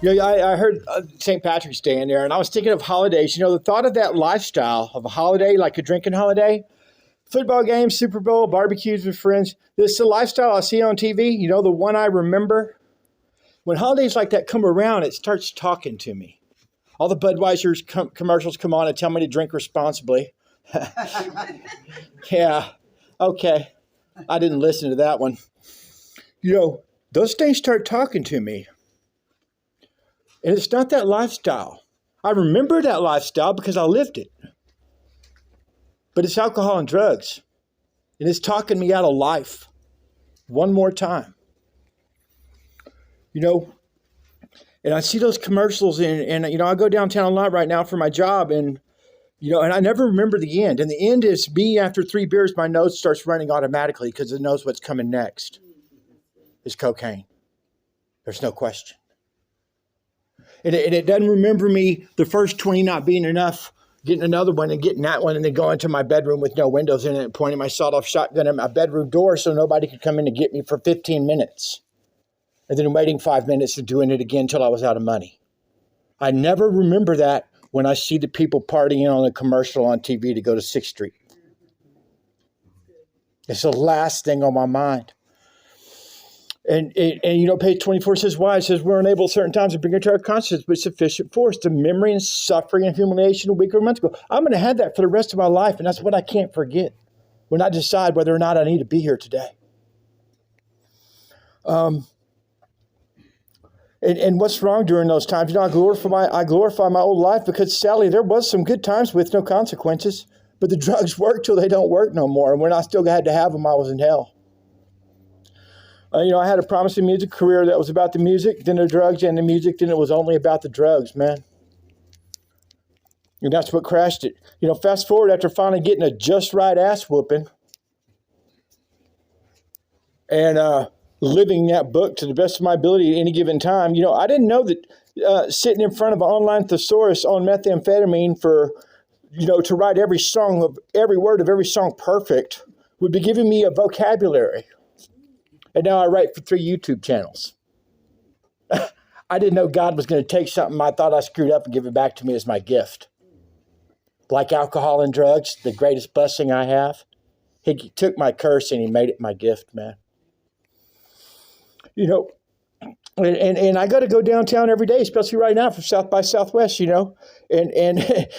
Yeah, I heard St. Patrick's Day in there, and I was thinking of holidays. The thought of that lifestyle of a holiday, like a drinking holiday, football games, Super Bowl, barbecues with friends. This is the lifestyle I see on TV. The one I remember. When holidays like that come around, it starts talking to me. All the Budweiser's commercials come on and tell me to drink responsibly. Yeah, okay. I didn't listen to that one. Those things start talking to me. And it's not that lifestyle. I remember that lifestyle because I lived it. But it's alcohol and drugs. And it's talking me out of life one more time. And I see those commercials and I go downtown a lot right now for my job and I never remember the end. And the end is me after 3 beers, my nose starts running automatically because it knows what's coming next. It's cocaine. There's no question. And it doesn't remember me the first 20 not being enough, getting another one and getting that one and then going to my bedroom with no windows in it and pointing my sawed-off shotgun at my bedroom door so nobody could come in and get me for 15 minutes. And then waiting 5 minutes and doing it again until I was out of money. I never remember that when I see the people partying on a commercial on TV to go to 6th Street. It's the last thing on my mind. And page 24 says why? It says we're unable at certain times to bring it to our conscience, but sufficient force to memory and suffering and humiliation a week or a month ago. I'm going to have that for the rest of my life, and that's what I can't forget when I decide whether or not I need to be here today. And what's wrong during those times? I glorify my old life because sadly there was some good times with no consequences, but the drugs work till they don't work no more. And when I still had to have them, I was in hell. I had a promising music career that was about the music, then the drugs, and the music, then it was only about the drugs, man. And that's what crashed it. Fast forward after finally getting a just right ass whooping and living that book to the best of my ability at any given time. I didn't know that sitting in front of an online thesaurus on methamphetamine for, to write every word of every song perfect would be giving me a vocabulary. And now I write for 3 YouTube channels. I didn't know God was going to take something I thought I screwed up and give it back to me as my gift. Like alcohol and drugs, the greatest blessing I have. He took my curse and he made it my gift, man. And I got to go downtown every day, especially right now for South by Southwest, and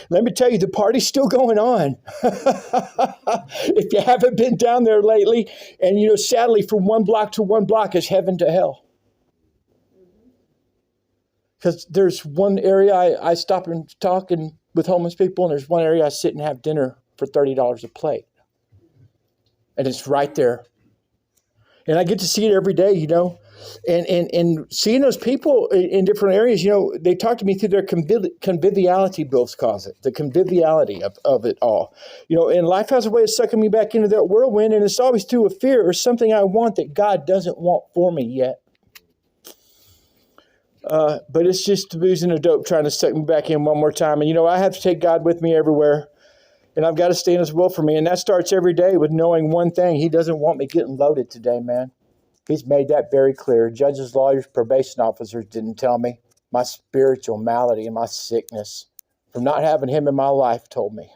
let me tell you, the party's still going on. If you haven't been down there lately, and sadly from one block to one block is heaven to hell. Because there's one area I stop and talk with homeless people, and there's one area I sit and have dinner for $30 a plate. And it's right there. And I get to see it every day, and seeing those people in different areas, they talk to me through their conviviality, Bill calls it, the conviviality of it all. And life has a way of sucking me back into that whirlwind, and it's always through a fear or something I want that God doesn't want for me yet. But it's just the booze and the dope trying to suck me back in one more time. And, I have to take God with me everywhere. And I've got to stay in his will for me. And that starts every day with knowing one thing. He doesn't want me getting loaded today, man. He's made that very clear. Judges, lawyers, probation officers didn't tell me. My spiritual malady and my sickness from not having him in my life told me.